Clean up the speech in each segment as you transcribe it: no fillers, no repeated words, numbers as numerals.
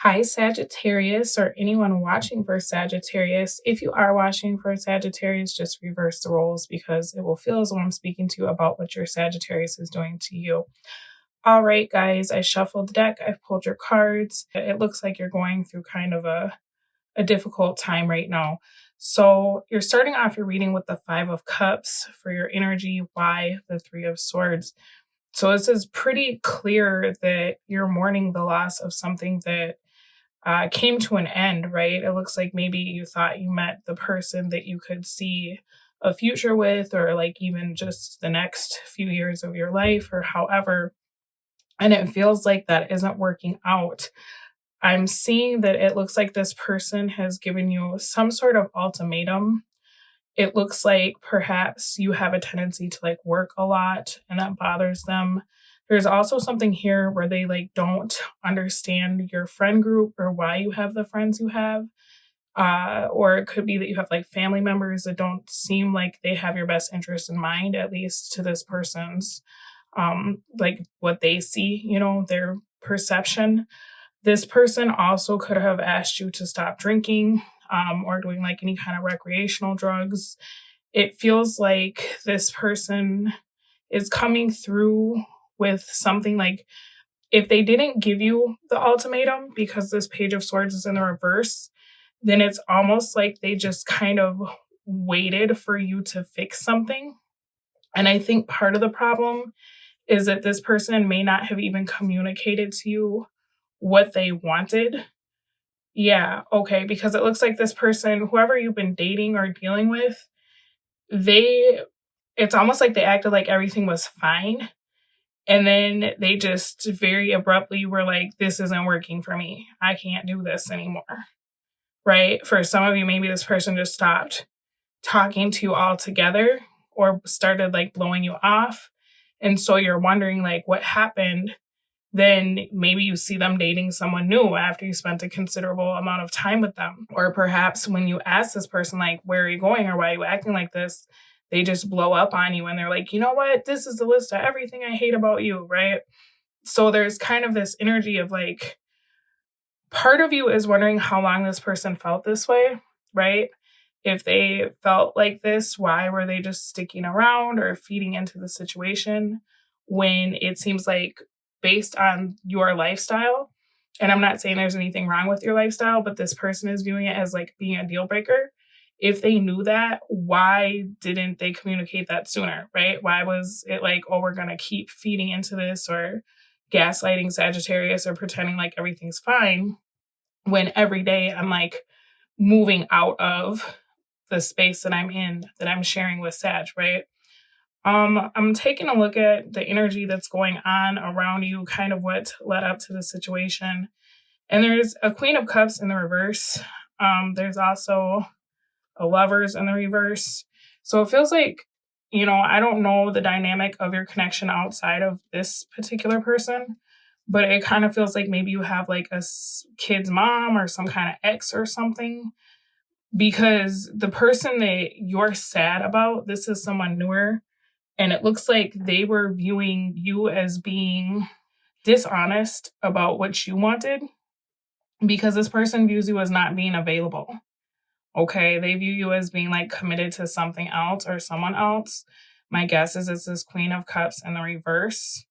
Hi, Sagittarius, or anyone watching for Sagittarius. If you are watching for Sagittarius, just reverse the roles because it will feel as though I'm speaking to you about what your Sagittarius is doing to you. All right, guys, I shuffled the deck. I've pulled your cards. It looks like you're going through kind of a difficult time right now. So you're starting off your reading with the Five of Cups for your energy. Why the Three of Swords? So this is pretty clear that you're mourning the loss of something that came to an end, right? It looks like maybe you thought you met the person that you could see a future with, or like even just the next few years of your life, or however. And it feels like that isn't working out. I'm seeing that it looks like this person has given you some sort of ultimatum. It looks like perhaps you have a tendency to like work a lot and that bothers them. There's also something here where they like don't understand your friend group or why you have the friends you have. Or it could be that you have like family members that don't seem like they have your best interest in mind, at least to this person's like what they see, their perception. This person also could have asked you to stop drinking or doing like any kind of recreational drugs. It feels like this person is coming through with something like if they didn't give you the ultimatum because this Page of Swords is in the reverse, then it's almost like they just kind of waited for you to fix something. And I think part of the problem is that this person may not have even communicated to you what they wanted. Yeah, okay, because it looks like this person, whoever you've been dating or dealing with, they it's almost like they acted like everything was fine. And then they just very abruptly were like, this isn't working for me. I can't do this anymore. Right? For some of you, maybe this person just stopped talking to you altogether or started like blowing you off. And so you're wondering like what happened. Then maybe you see them dating someone new after you spent a considerable amount of time with them. Or perhaps when you ask this person, like, where are you going or why are you acting like this? They just blow up on you and they're like, you know what? This is the list of everything I hate about you, right? So there's kind of this energy of like, part of you is wondering how long this person felt this way, right? If they felt like this, why were they just sticking around or feeding into the situation when it seems like based on your lifestyle? And I'm not saying there's anything wrong with your lifestyle, but this person is viewing it as like being a deal breaker. If they knew that, why didn't they communicate that sooner, right? Why was it like, oh, we're going to keep feeding into this or gaslighting Sagittarius or pretending like everything's fine when every day I'm like moving out of the space that I'm in, that I'm sharing with Sag, right? I'm taking a look at the energy that's going on around you, kind of what led up to the situation. And there's a Queen of Cups in the reverse. There's also a Lovers in the reverse. So it feels like, I don't know the dynamic of your connection outside of this particular person, but it kind of feels like maybe you have like a kid's mom or some kind of ex or something, because the person that you're sad about, this is someone newer, and it looks like they were viewing you as being dishonest about what you wanted because this person views you as not being available. Okay, they view you as being like committed to something else or someone else. My guess is it's this Queen of Cups in the reverse.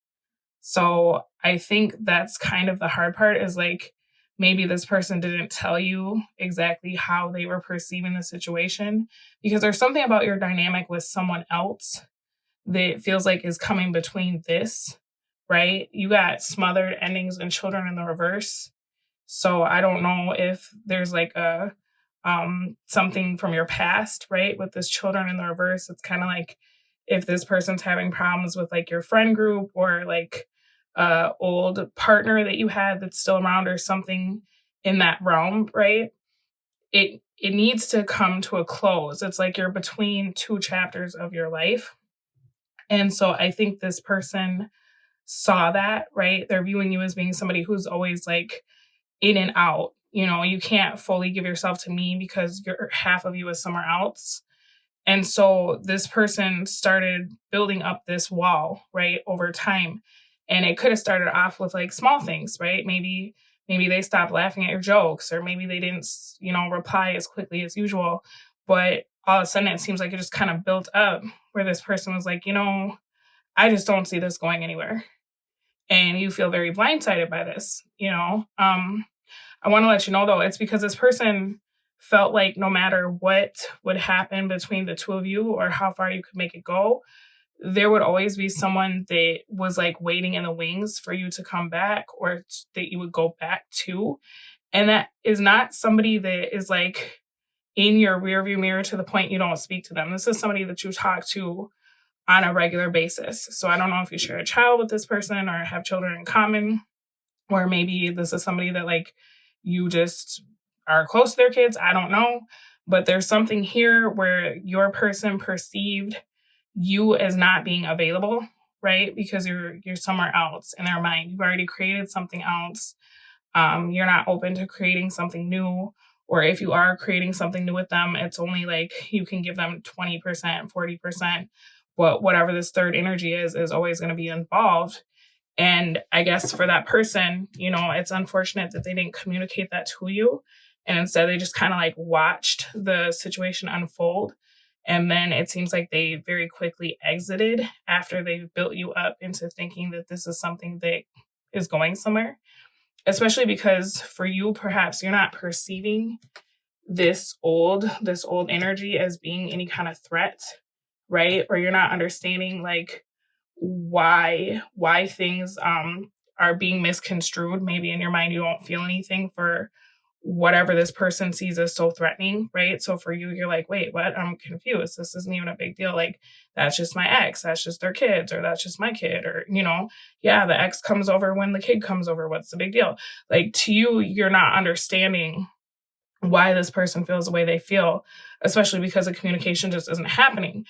So I think that's kind of the hard part, is like maybe this person didn't tell you exactly how they were perceiving the situation, because there's something about your dynamic with someone else that feels like is coming between this, right? You got smothered endings and children in the reverse. So I don't know if there's like a something from your past, right? With this children in the reverse, it's kind of like if this person's having problems with like your friend group or like old partner that you had that's still around or something in that realm, right? It needs to come to a close. It's like you're between two chapters of your life. And so I think this person saw that, right? They're viewing you as being somebody who's always like in and out. You can't fully give yourself to me because half of you is somewhere else. And so this person started building up this wall, right, over time. And it could have started off with like small things, right? Maybe maybe they stopped laughing at your jokes, or maybe they didn't, reply as quickly as usual. But all of a sudden, it seems like it just kind of built up where this person was like, I just don't see this going anywhere. And you feel very blindsided by this. I want to let you know, though, it's because this person felt like no matter what would happen between the two of you or how far you could make it go, there would always be someone that was like waiting in the wings for you to come back, or that you would go back to. And that is not somebody that is like in your rearview mirror to the point you don't speak to them. This is somebody that you talk to on a regular basis. So I don't know if you share a child with this person or have children in common, or maybe this is somebody that like you just are close to their kids. I don't know. But there's something here where your person perceived you as not being available, right? Because you're somewhere else in their mind. You've already created something else. You're not open to creating something new. Or if you are creating something new with them, it's only like you can give them 20%, 40%. But whatever this third energy is always going to be involved. And I guess for that person, it's unfortunate that they didn't communicate that to you. And instead, they just kind of like watched the situation unfold. And then it seems like they very quickly exited after they built you up into thinking that this is something that is going somewhere. Especially because for you, perhaps you're not perceiving this old energy as being any kind of threat, right? Or you're not understanding like why things are being misconstrued. Maybe in your mind you don't feel anything for whatever this person sees as so threatening, right? So for you, you're like, wait, what? I'm confused. This isn't even a big deal. Like, that's just my ex, that's just their kids, or that's just my kid, or yeah, the ex comes over when the kid comes over. What's the big deal? Like, to you, you're not understanding why this person feels the way they feel, especially because the communication just isn't happening.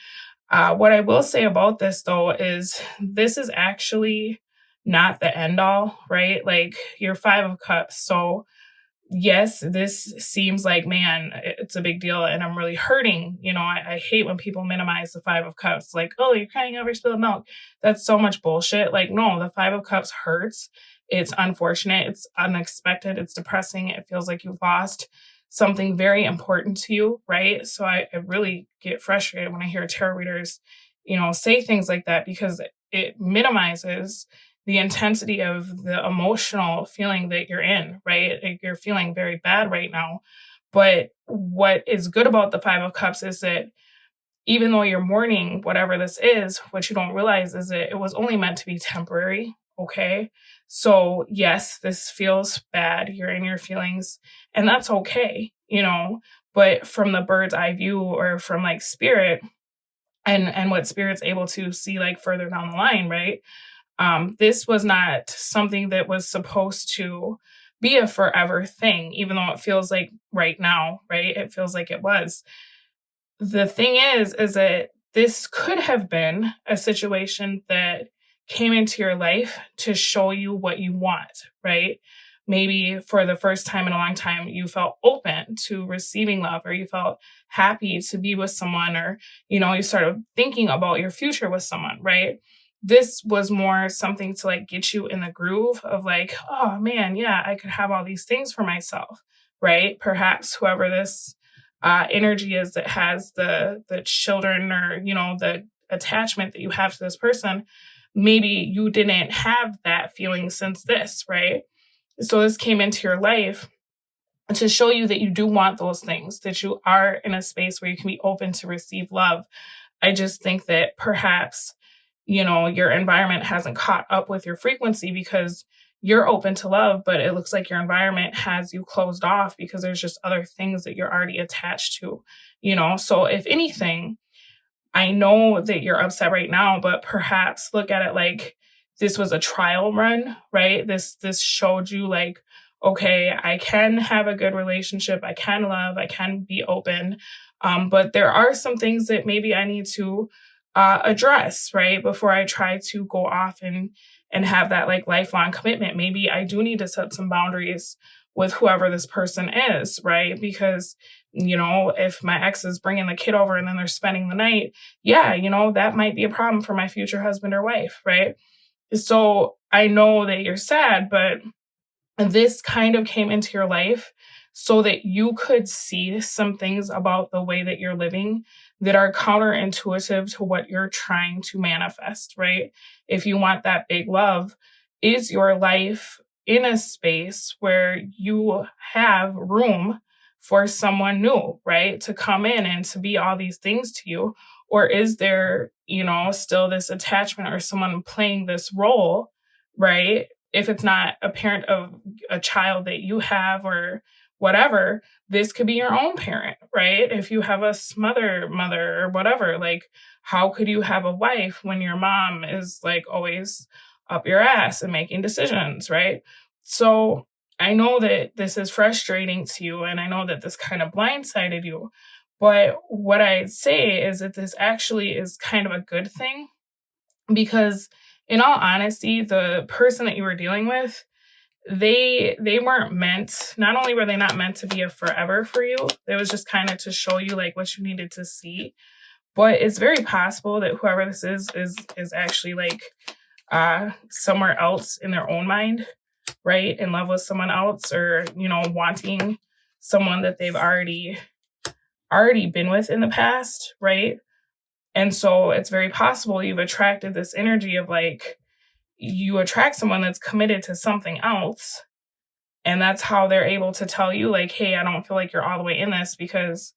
What I will say about this, though, is this is actually not the end all, right? Like, you're Five of Cups. So, yes, this seems like, man, it's a big deal and I'm really hurting. I hate when people minimize the Five of Cups. Like, oh, you're crying over spilled milk. That's so much bullshit. Like, no, the Five of Cups hurts. It's unfortunate. It's unexpected. It's depressing. It feels like you've lost something very important to you, right? So I really get frustrated when I hear tarot readers, say things like that, because it minimizes the intensity of the emotional feeling that you're in, right? Like, you're feeling very bad right now. But what is good about the Five of Cups is that even though you're mourning whatever this is, what you don't realize is that it was only meant to be temporary. Okay. So yes, this feels bad. You're in your feelings, and that's okay. But from the bird's eye view, or from like spirit, and what spirit's able to see like further down the line, right? This was not something that was supposed to be a forever thing, even though it feels like right now, right? It feels like it was. The thing is that this could have been a situation that came into your life to show you what you want, right? Maybe for the first time in a long time, you felt open to receiving love, or you felt happy to be with someone, or, you started thinking about your future with someone, right? This was more something to like get you in the groove of like, oh man, yeah, I could have all these things for myself, right? Perhaps whoever this energy is that has the children, or the attachment that you have to this person, maybe you didn't have that feeling since this, right? So this came into your life to show you that you do want those things, that you are in a space where you can be open to receive love. I just think that perhaps your environment hasn't caught up with your frequency, because you're open to love, but it looks like your environment has you closed off because there's just other things that you're already attached to. So if anything, I know that you're upset right now, but perhaps look at it like this was a trial run, right? This showed you like, okay, I can have a good relationship, I can love, I can be open, but there are some things that maybe I need to address, right, before I try to go off and have that like lifelong commitment. Maybe I do need to set some boundaries with whoever this person is, right? Because if my ex is bringing the kid over and then they're spending the night, yeah, that might be a problem for my future husband or wife, right? So I know that you're sad, but this kind of came into your life so that you could see some things about the way that you're living that are counterintuitive to what you're trying to manifest, right? If you want that big love, is your life in a space where you have room for someone new, right? To come in and to be all these things to you? Or is there, still this attachment or someone playing this role, right? If it's not a parent of a child that you have or whatever, this could be your own parent, right? If you have a smother mother or whatever, like how could you have a wife when your mom is like always up your ass and making decisions, right? So I know that this is frustrating to you and I know that this kind of blindsided you. But what I'd say is that this actually is kind of a good thing because in all honesty, the person that you were dealing with, they weren't meant, not only were they not meant to be a forever for you, it was just kind of to show you like what you needed to see. But it's very possible that whoever this is actually like somewhere else in their own mind, right? In love with someone else or, wanting someone that they've already been with in the past, right? And so it's very possible you've attracted this energy of like, you attract someone that's committed to something else. And that's how they're able to tell you, like, hey, I don't feel like you're all the way in this because,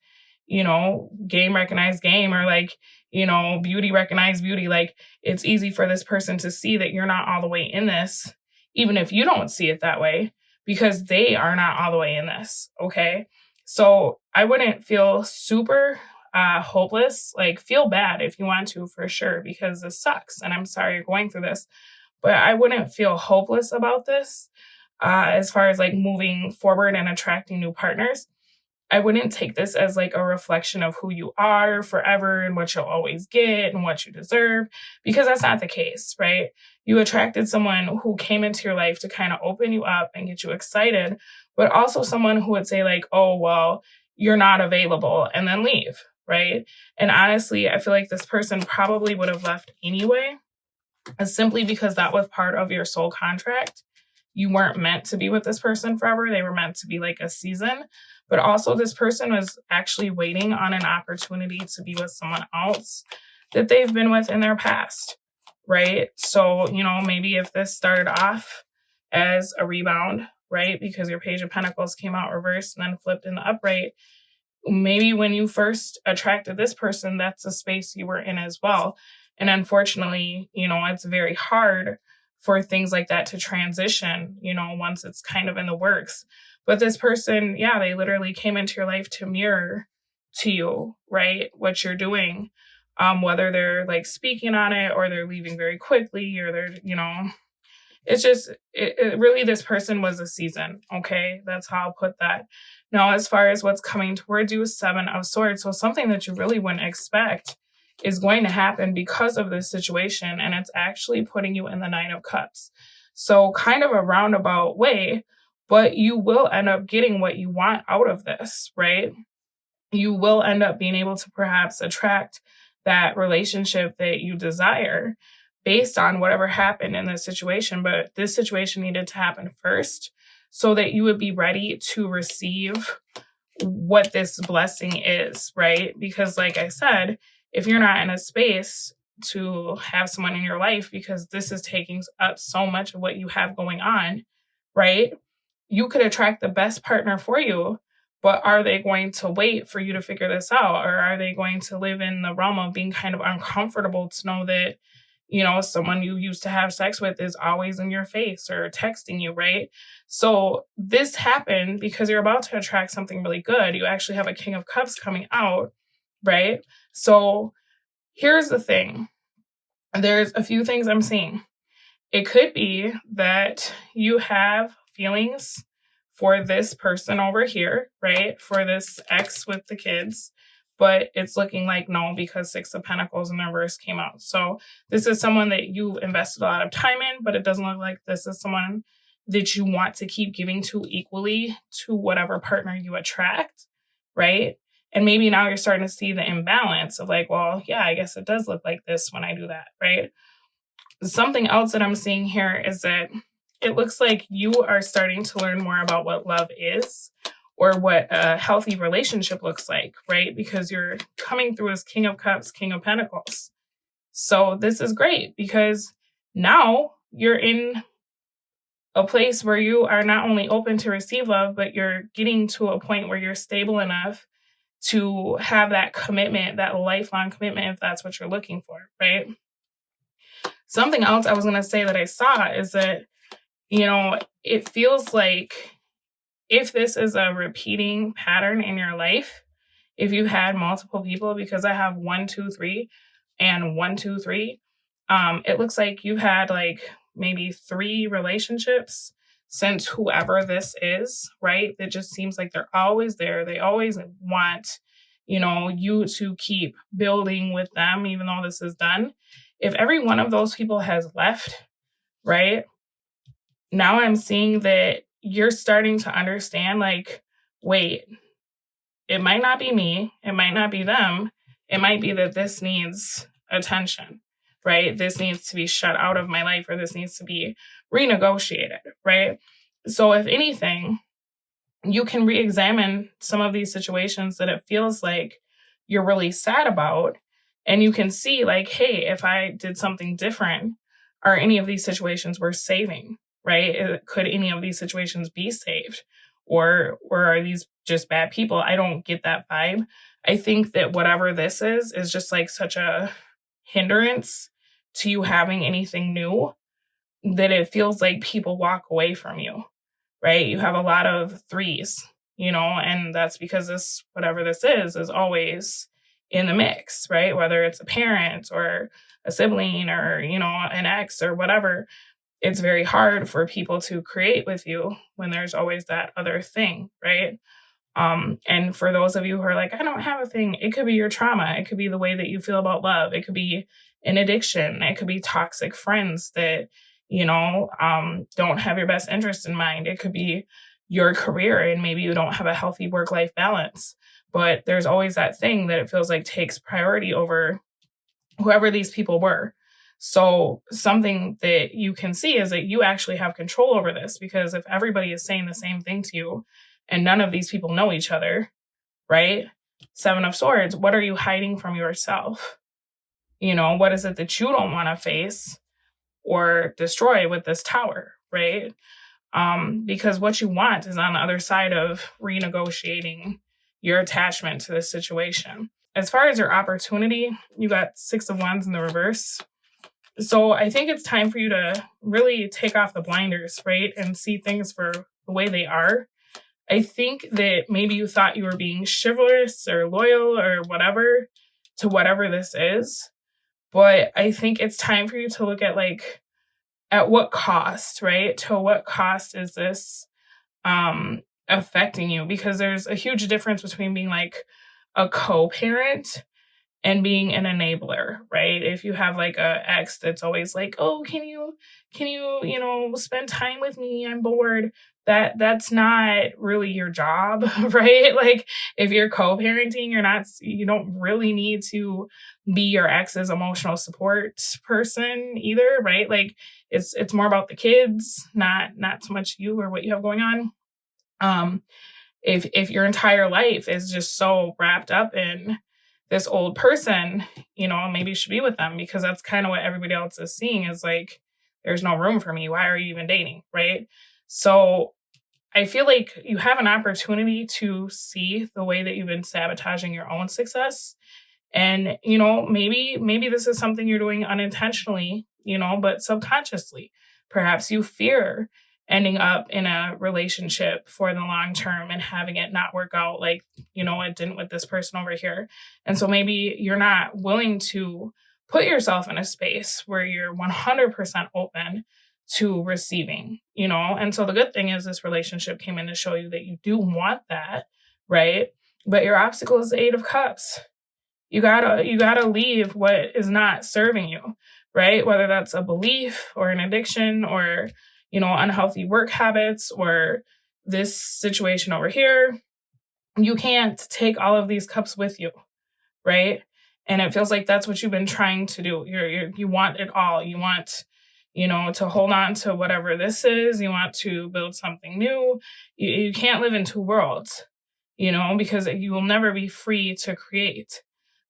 game recognized game or like, beauty recognized beauty. Like, it's easy for this person to see that you're not all the way in this, even if you don't see it that way, because they are not all the way in this. Okay. So I wouldn't feel super hopeless, like feel bad if you want to for sure, because this sucks. And I'm sorry you're going through this, but I wouldn't feel hopeless about this as far as like moving forward and attracting new partners. I wouldn't take this as like a reflection of who you are forever and what you'll always get and what you deserve, because that's not the case, right? You attracted someone who came into your life to kind of open you up and get you excited, but also someone who would say like, oh, well, you're not available and then leave, right? And honestly, I feel like this person probably would have left anyway, simply because that was part of your soul contract. You weren't meant to be with this person forever. They were meant to be like a season. But also this person was actually waiting on an opportunity to be with someone else that they've been with in their past, right? So, maybe if this started off as a rebound, right? Because your Page of Pentacles came out reversed and then flipped in the upright. Maybe when you first attracted this person, that's a space you were in as well. And unfortunately, it's very hard for things like that to transition, once it's kind of in the works. But this person, yeah, they literally came into your life to mirror to you, right? What you're doing, whether they're like speaking on it or they're leaving very quickly or they're, it's just, it really, this person was a season. Okay. That's how I'll put that. Now, as far as what's coming towards you, Seven of Swords. So something that you really wouldn't expect is going to happen because of this situation. And it's actually putting you in the Nine of Cups. So kind of a roundabout way, but you will end up getting what you want out of this, right? You will end up being able to perhaps attract that relationship that you desire based on whatever happened in this situation. But this situation needed to happen first so that you would be ready to receive what this blessing is, right? Because like I said, if you're not in a space to have someone in your life, because this is taking up so much of what you have going on, right? You could attract the best partner for you, but are they going to wait for you to figure this out? Or are they going to live in the realm of being kind of uncomfortable to know that, someone you used to have sex with is always in your face or texting you, right? So this happened because you're about to attract something really good. You actually have a King of Cups coming out, right? So here's the thing. There's a few things I'm seeing. It could be that you have feelings for this person over here, right? For this ex with the kids, but it's looking like no, because Six of Pentacles in the reverse came out. So this is someone that you invested a lot of time in, but it doesn't look like this is someone that you want to keep giving to equally to whatever partner you attract, right? And maybe now you're starting to see the imbalance of like, well, yeah, I guess it does look like this when I do that, right? Something else that I'm seeing here is that it looks like you are starting to learn more about what love is, or what a healthy relationship looks like, right? Because you're coming through as King of Cups, King of Pentacles. So this is great because now you're in a place where you are not only open to receive love, but you're getting to a point where you're stable enough to have that commitment, that lifelong commitment, if that's what you're looking for, right? Something else I was going to say that I saw is that, it feels like if this is a repeating pattern in your life, if you've had multiple people, because I have 1, 2, 3 and 1, 2, 3, it looks like you've had like maybe 3 relationships since whoever this is, right? It just seems like they're always there. They always want, you to keep building with them, even though this is done. If every one of those people has left, right? Now I'm seeing that you're starting to understand, like, wait, it might not be me. It might not be them. It might be that this needs attention, right? This needs to be shut out of my life, or this needs to be renegotiated, right? So if anything, you can re-examine some of these situations that it feels like you're really sad about. And you can see like, hey, if I did something different, are any of these situations worth saving, right? Could any of these situations be saved? Or are these just bad people? I don't get that vibe. I think that whatever this is just like such a hindrance to you having anything new, that it feels like people walk away from you, right? You have a lot of 3s, and that's because this, whatever this is always in the mix, right? Whether it's a parent or a sibling or, an ex or whatever, it's very hard for people to create with you when there's always that other thing, right? And for those of you who are like, I don't have a thing, it could be your trauma. It could be the way that you feel about love. It could be an addiction. It could be toxic friends that, don't have your best interest in mind. It could be your career and maybe you don't have a healthy work-life balance. But there's always that thing that it feels like takes priority over whoever these people were. So something that you can see is that you actually have control over this, because if everybody is saying the same thing to you and none of these people know each other, right? 7 of Swords, what are you hiding from yourself? What is it that you don't want to face or destroy with this Tower, right? Because what you want is on the other side of renegotiating your attachment to this situation. As far as your opportunity, you got 6 of Wands in the reverse. So I think it's time for you to really take off the blinders, right? And see things for the way they are. I think that maybe you thought you were being chivalrous or loyal or whatever to whatever this is. But I think it's time for you to look at like, at what cost, right? To what cost is this affecting you? Because there's a huge difference between being like a co-parent and being an enabler, right? If you have like a ex that's always like, oh, can you, spend time with me? I'm bored. That's not really your job, right? Like if you're co-parenting, you don't really need to be your ex's emotional support person either, right? Like it's more about the kids, not so much you or what you have going on. If your entire life is just so wrapped up in this old person, maybe you should be with them, because that's kind of what everybody else is seeing is like, there's no room for me. Why are you even dating? Right. So I feel like you have an opportunity to see the way that you've been sabotaging your own success. And, maybe this is something you're doing unintentionally, but subconsciously. Perhaps you fear ending up in a relationship for the long term and having it not work out like, it didn't with this person over here. And so maybe you're not willing to put yourself in a space where you're 100% open to receiving, And so the good thing is this relationship came in to show you that you do want that, right? But your obstacle is the 8 of Cups. You gotta leave what is not serving you, right? Whether that's a belief or an addiction or, unhealthy work habits or this situation over here. You can't take all of these cups with you, right? And it feels like that's what you've been trying to do. You want it all. You want, to hold on to whatever this is. You want to build something new. You can't live in two worlds, because you will never be free to create.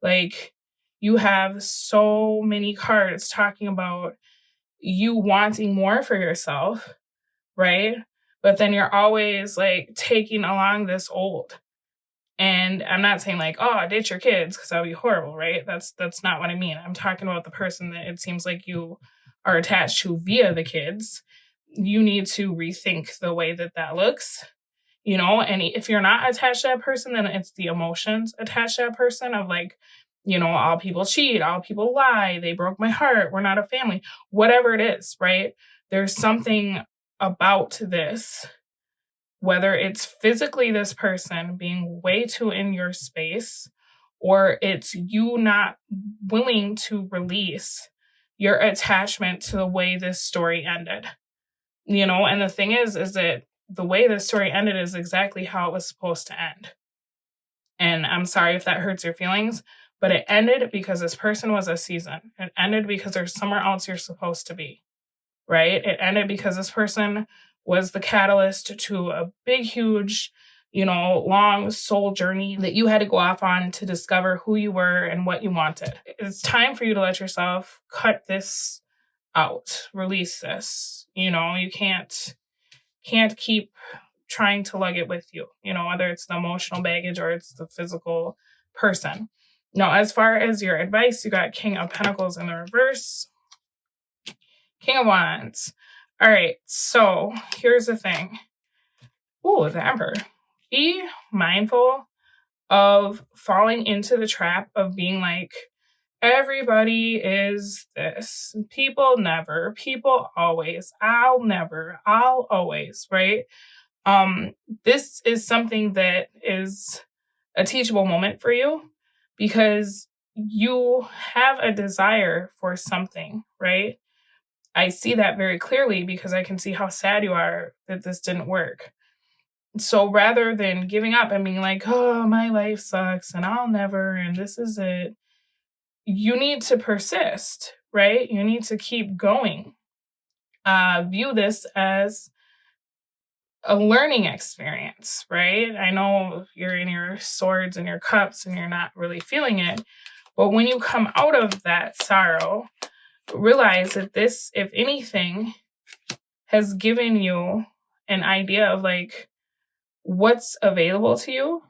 Like, you have so many cards talking about you wanting more for yourself, right? But then you're always like taking along this old. And I'm not saying like, oh, ditch your kids, because that would be horrible, right? That's not what I mean. I'm talking about the person that it seems like you are attached to via the kids. You need to rethink the way that looks, and if you're not attached to that person, then it's the emotions attached to that person of like, all people cheat, all people lie, they broke my heart, we're not a family, whatever it is, right? There's something about this, whether it's physically this person being way too in your space, or it's you not willing to release your attachment to the way this story ended. And the thing is that the way the story ended is exactly how it was supposed to end. And I'm sorry if that hurts your feelings, but it ended because this person was a season. It ended because there's somewhere else you're supposed to be, right? It ended because this person was the catalyst to a big, huge, long soul journey that you had to go off on to discover who you were and what you wanted. It's time for you to let yourself cut this out, release this. You can't keep trying to lug it with you, whether it's the emotional baggage or it's the physical person. Now, as far as your advice, you got King of Pentacles in the reverse, King of Wands. All right, so here's the thing. Ooh, the Emperor. Be mindful of falling into the trap of being like, everybody is this. People never, people always, I'll never, I'll always, right? This is something that is a teachable moment for you because you have a desire for something, right? I see that very clearly because I can see how sad you are that this didn't work. So rather than giving up and being like, oh, my life sucks and I'll never, and this is it, you need to persist, right? You need to keep going. View this as a learning experience, right? I know you're in your swords and your cups and you're not really feeling it, but when you come out of that sorrow, realize that this, if anything, has given you an idea of like what's available to you,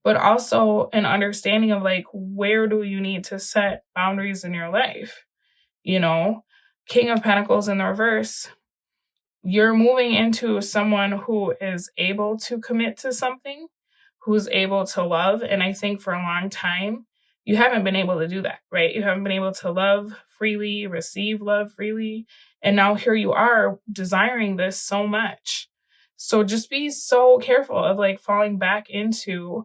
but also an understanding of like, where do you need to set boundaries in your life? King of Pentacles in the reverse, you're moving into someone who is able to commit to something, who's able to love. And I think for a long time, you haven't been able to do that, right? You haven't been able to love freely, receive love freely. And now here you are desiring this so much. So just be so careful of like falling back into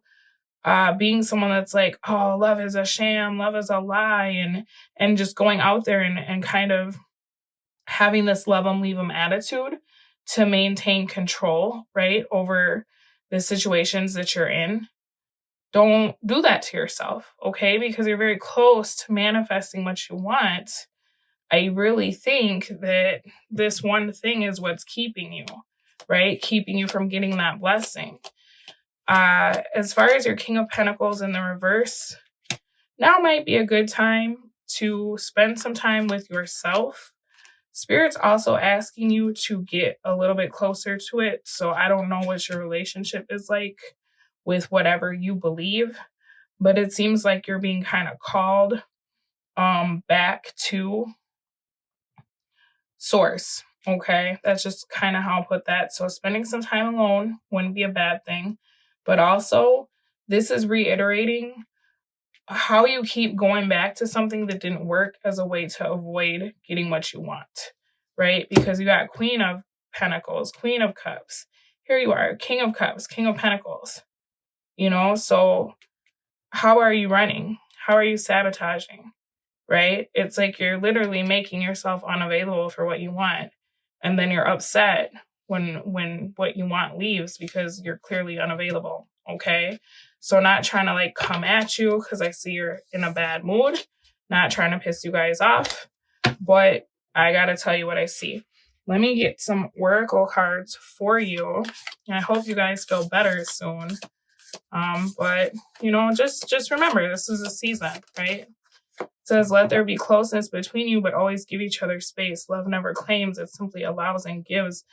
being someone that's like, oh, love is a sham, love is a lie, and just going out there and kind of having this love them, leave them attitude to maintain control, right, over the situations that you're in. Don't do that to yourself, okay? Because you're very close to manifesting what you want. I really think that this one thing is what's keeping you, right? Keeping you from getting that blessing. As far as your King of Pentacles in the reverse, now might be a good time to spend some time with yourself. Spirit's also asking you to get a little bit closer to it. So I don't know what your relationship is like with whatever you believe, but it seems like you're being kind of called back to source. Okay, that's just kind of how I'll put that. So spending some time alone wouldn't be a bad thing, but also this is reiterating how you keep going back to something that didn't work as a way to avoid getting what you want, right? Because you got Queen of Pentacles, Queen of Cups. Here you are, King of Cups, King of Pentacles. So how are you running? How are you sabotaging, right? It's like you're literally making yourself unavailable for what you want. And then you're upset when what you want leaves because you're clearly unavailable, okay? So not trying to like come at you because I see you're in a bad mood, not trying to piss you guys off, but I gotta tell you what I see. Let me get some oracle cards for you. And I hope you guys feel better soon. But just remember, this is a season, right? It says, let there be closeness between you, but always give each other space. Love never claims, it simply allows and gives.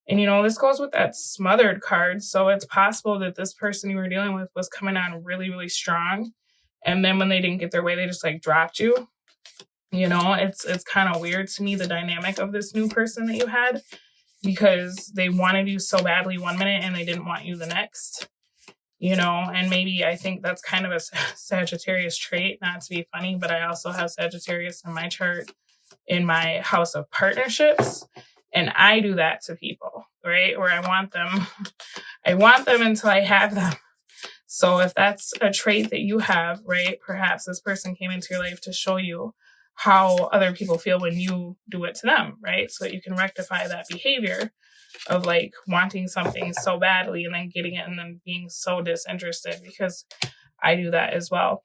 And this goes with that smothered card. So it's possible that this person you were dealing with was coming on really, really strong. And then when they didn't get their way, they just like dropped you. It's kind of weird to me, the dynamic of this new person that you had, because they wanted you so badly one minute and they didn't want you the next. And maybe I think that's kind of a Sagittarius trait, not to be funny, but I also have Sagittarius in my chart in my house of partnerships. And I do that to people, right? Where I want them until I have them. So if that's a trait that you have, right, perhaps this person came into your life to show you how other people feel when you do it to them, right? So that you can rectify that behavior of like wanting something so badly and then getting it and then being so disinterested, because I do that as well.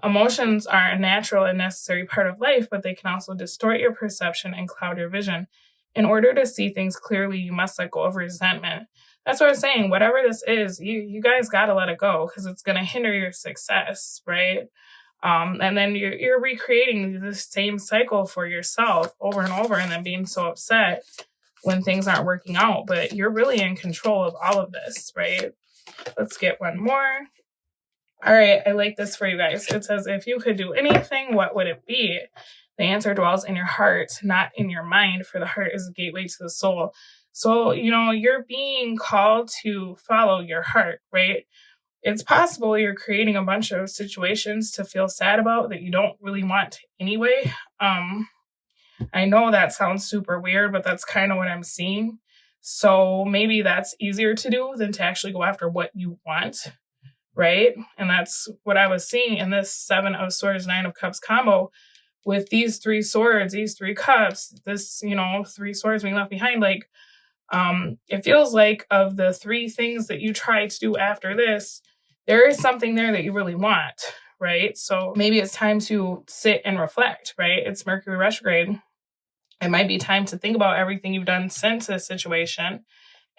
Emotions are a natural and necessary part of life, but they can also distort your perception and cloud your vision. In order to see things clearly, you must let go of resentment. That's what I'm saying. Whatever this is, you guys got to let it go, because it's going to hinder your success, right? And then you're recreating the same cycle for yourself over and over, and then being so upset when things aren't working out. But you're really in control of all of this, right? Let's get one more. All right, I like this for you guys. It says, if you could do anything, what would it be? The answer dwells in your heart, not in your mind, for the heart is the gateway to the soul. So, you're being called to follow your heart, right? It's possible you're creating a bunch of situations to feel sad about that you don't really want anyway. I know that sounds super weird, but that's kind of what I'm seeing. So maybe that's easier to do than to actually go after what you want, right? And that's what I was seeing in this 7 of Swords, 9 of Cups combo with these 3 swords, these 3 cups, this, 3 swords being left behind. Like, it feels like of the 3 things that you try to do after this, there is something there that you really want, right? So maybe it's time to sit and reflect, right? It's Mercury retrograde. It might be time to think about everything you've done since this situation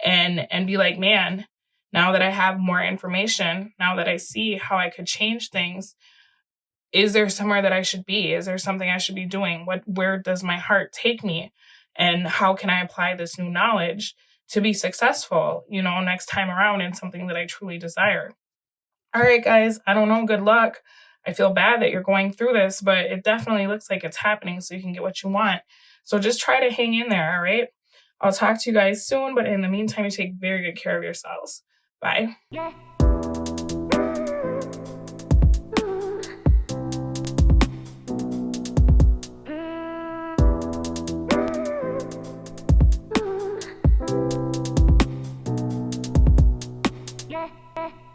and be like, man, now that I have more information, now that I see how I could change things, is there somewhere that I should be? Is there something I should be doing? Where does my heart take me? And how can I apply this new knowledge to be successful, next time around in something that I truly desire? All right, guys, I don't know. Good luck. I feel bad that you're going through this, but it definitely looks like it's happening so you can get what you want. So just try to hang in there, all right? I'll talk to you guys soon, but in the meantime, you take very good care of yourselves. Bye.